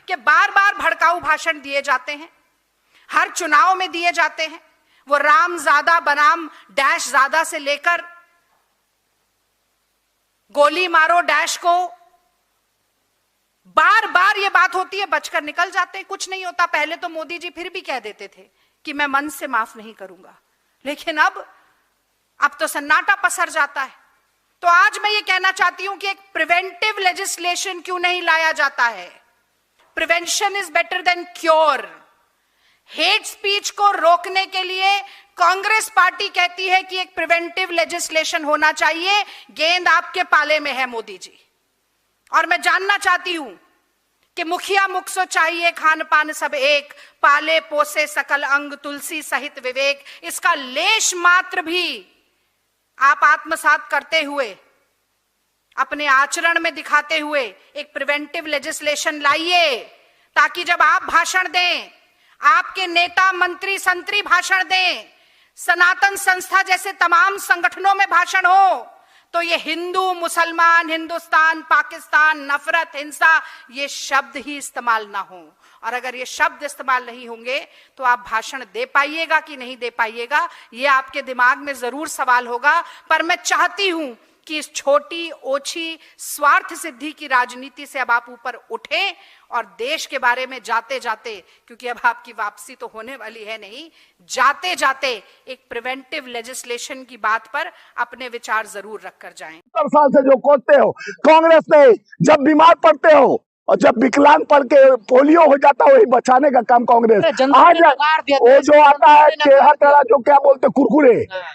कि बार बार भड़काऊ भाषण दिए जाते हैं, हर चुनाव में दिए जाते हैं। वो रामजादा बनाम डैश ज्यादा से लेकर गोली मारो डैश को बार बार ये बात होती है, बचकर निकल जाते हैं, कुछ नहीं होता। पहले तो मोदी जी फिर भी कह देते थे कि मैं मन से माफ नहीं करूंगा, लेकिन अब तो सन्नाटा पसर जाता है। तो आज मैं ये कहना चाहती हूं कि एक प्रिवेंटिव लेजिस्लेशन क्यों नहीं लाया जाता है। Prevention is better than cure. Hate speech को रोकने के लिए कांग्रेस पार्टी कहती है कि एक प्रिवेंटिव लेजिस्लेशन होना चाहिए। गेंद आपके पाले में है मोदी जी। और मैं जानना चाहती हूं कि मुखिया मुख सो चाहिए खान पान सब एक, पाले पोसे सकल अंग तुलसी सहित विवेक। इसका लेश मात्र भी आप आत्मसात करते हुए, अपने आचरण में दिखाते हुए एक प्रिवेंटिव लेजिस्लेशन लाइए, ताकि जब आप भाषण दें, आपके नेता मंत्री संतरी भाषण दें, सनातन संस्था जैसे तमाम संगठनों में भाषण हो, तो ये हिंदू मुसलमान, हिंदुस्तान पाकिस्तान, नफरत, हिंसा, ये शब्द ही इस्तेमाल ना हो। और अगर ये शब्द इस्तेमाल नहीं होंगे तो आप भाषण दे पाइएगा कि नहीं दे पाइएगा, ये आपके दिमाग में जरूर सवाल होगा। पर मैं चाहती हूं कि इस छोटी ओछी स्वार्थ सिद्धि की राजनीति से अब आप ऊपर उठें और देश के बारे में जाते जाते, क्योंकि अब आपकी वापसी तो होने वाली है नहीं, जाते जाते एक प्रिवेंटिव लेजिस्लेशन की बात पर अपने विचार जरूर रखकर जाएं। 70 साल से जो कोसते हो कांग्रेस ने, जब बीमार पड़ते हो और जब विकलांग पड़ के पोलियो हो जाता है, वही बचाने का काम कांग्रेस। आज वो जो आता है टेढ़ा टेढ़ा, जो क्या बोलते कुरकुरे,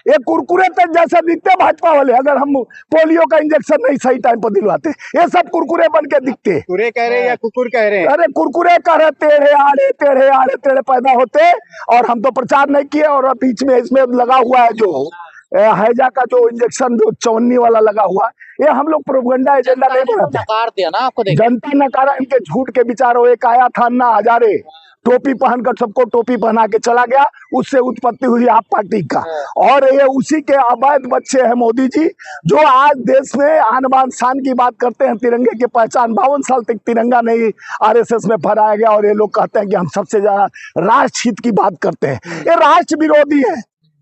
ये कुरकुरे तो जैसे दिखते भाजपा वाले, अगर हम पोलियो का इंजेक्शन नहीं सही टाइम पर दिलवाते, ये सब कुरकुरे बन के दिखते। कुरकुरे कह रहे या कुकुर कह रहे? अरे कुरकुरे कह रहे, टेढ़े आड़े पैदा होते। और हम तो प्रचार नहीं किए, और बीच में इसमें लगा हुआ है जो हैजा का जो इंजेक्शन जो 54 वाला लगा हुआ, ये हम लोग प्रोपेगेंडा एजेंडा नहीं बनाते। नकार दिया ना आपको, जनता नकारा इनके झूठ के विचारों। एक आया था अन्ना हजारे, टोपी पहनकर सबको टोपी पहना के चला गया, उससे उत्पत्ति हुई आप पार्टी का। और ये उसी के अवैध बच्चे हैं मोदी जी, जो आज देश में आन बान शान की बात करते हैं, तिरंगे की पहचान। 52 साल तक तिरंगा नहीं आरएसएस में फहराया गया, और ये लोग कहते हैं कि हम सबसे ज्यादा राष्ट्रहित की बात करते हैं। ये राष्ट्र विरोधी है।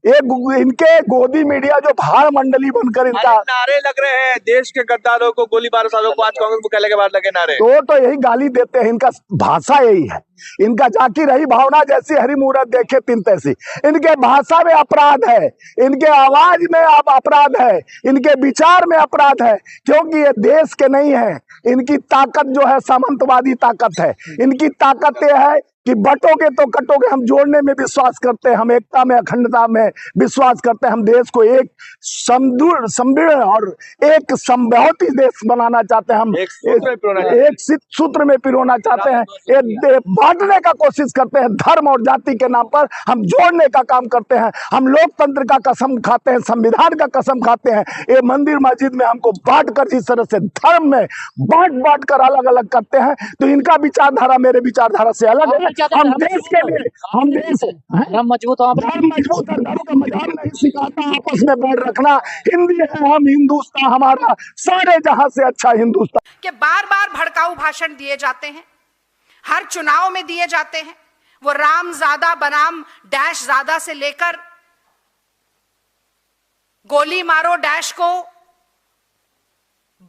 ये इनके गोदी मीडिया जो भाड़ मंडली बनकर इनका नारे लग रहे हैं, देश के गद्दारों को, गोलीबार सालों को आज कांग्रेस मुख्यालय के बाद लगे नारे, तो यही गाली देते हैं। इनका भाषा यही है, इनका जाकी रही भावना जैसी हरी मूरत देखे तिन तैसी। इनके भाषा में अपराध है, इनके आवाज में अब अपराध है, इनके विचार में अपराध है, क्योंकि ये देश के नहीं है। इनकी ताकत जो है सामंतवादी ताकत है। इनकी ताकत यह है कि बटोगे तो कटोगे। हम जोड़ने में विश्वास करते हैं, हम एकता में, अखंडता में विश्वास करते हैं। हम देश को एक समृद्ध और एक समृद्धि देश बनाना चाहते हैं। हम एक सूत्र में पिरोना चाहते हैं। ये बांटने का कोशिश करते हैं, धर्म और जाति के नाम पर हम जोड़ने का काम करते हैं। हम लोकतंत्र का कसम खाते हैं, संविधान का कसम खाते हैं। ये मंदिर मस्जिद में हमको बांट कर, जिस तरह से धर्म में बांट कर अलग अलग करते हैं, तो इनका विचारधारा मेरे विचारधारा से अलग है। हम देश के लिए, हम देश मजबूत है, धर्म का मजाक नहीं सिखाता। आपस में बैठ रखना, हिंदी है, हम हिंदुस्तान, हमारा सारे जहां से अच्छा हिंदुस्तान। कि बार बार भड़काऊ भाषण दिए जाते हैं, हर चुनाव में दिए जाते हैं। वो रामजादा बनाम डैश ज्यादा से लेकर गोली मारो डैश को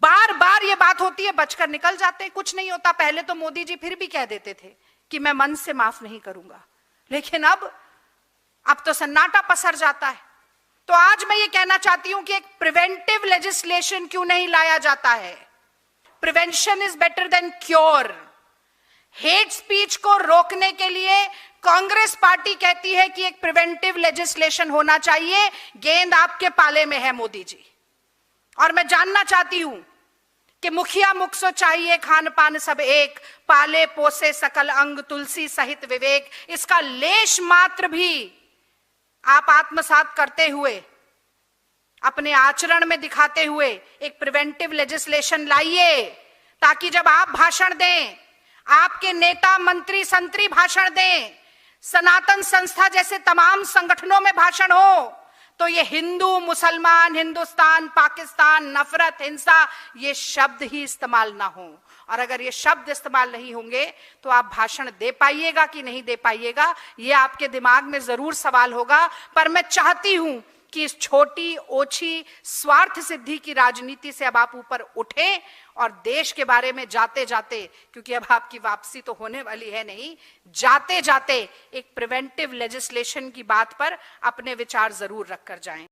बार बार ये बात होती है, बचकर निकल जाते हैं, कुछ नहीं होता। पहले तो मोदी जी फिर भी कह देते थे कि मैं मन से माफ नहीं करूंगा, लेकिन अब तो सन्नाटा पसर जाता है। तो आज मैं ये कहना चाहती हूं कि एक प्रिवेंटिव लेजिस्लेशन क्यों नहीं लाया जाता है। Prevention is better than cure. Hate speech को रोकने के लिए कांग्रेस पार्टी कहती है कि एक प्रिवेंटिव लेजिस्लेशन होना चाहिए। गेंद आपके पाले में है मोदी जी। और मैं जानना चाहती हूं कि मुखिया मुख सो चाहिए खान पान सब एक, पाले पोसे सकल अंग तुलसी सहित विवेक। इसका लेश मात्र भी आप आत्मसात करते हुए, अपने आचरण में दिखाते हुए एक प्रिवेंटिव लेजिस्लेशन लाइए, ताकि जब आप भाषण दें, आपके नेता मंत्री संतरी भाषण दें, सनातन संस्था जैसे तमाम संगठनों में भाषण हो, तो ये हिंदू मुसलमान, हिंदुस्तान पाकिस्तान, नफरत, हिंसा, ये शब्द ही इस्तेमाल ना हो। और अगर ये शब्द इस्तेमाल नहीं होंगे तो आप भाषण दे पाइएगा कि नहीं दे पाइएगा, ये आपके दिमाग में जरूर सवाल होगा। पर मैं चाहती हूं कि इस छोटी ओछी स्वार्थ सिद्धि की राजनीति से अब आप ऊपर उठें और देश के बारे में जाते जाते, क्योंकि अब आपकी वापसी तो होने वाली है नहीं, जाते जाते एक प्रिवेंटिव लेजिस्लेशन की बात पर अपने विचार जरूर रखकर जाएं।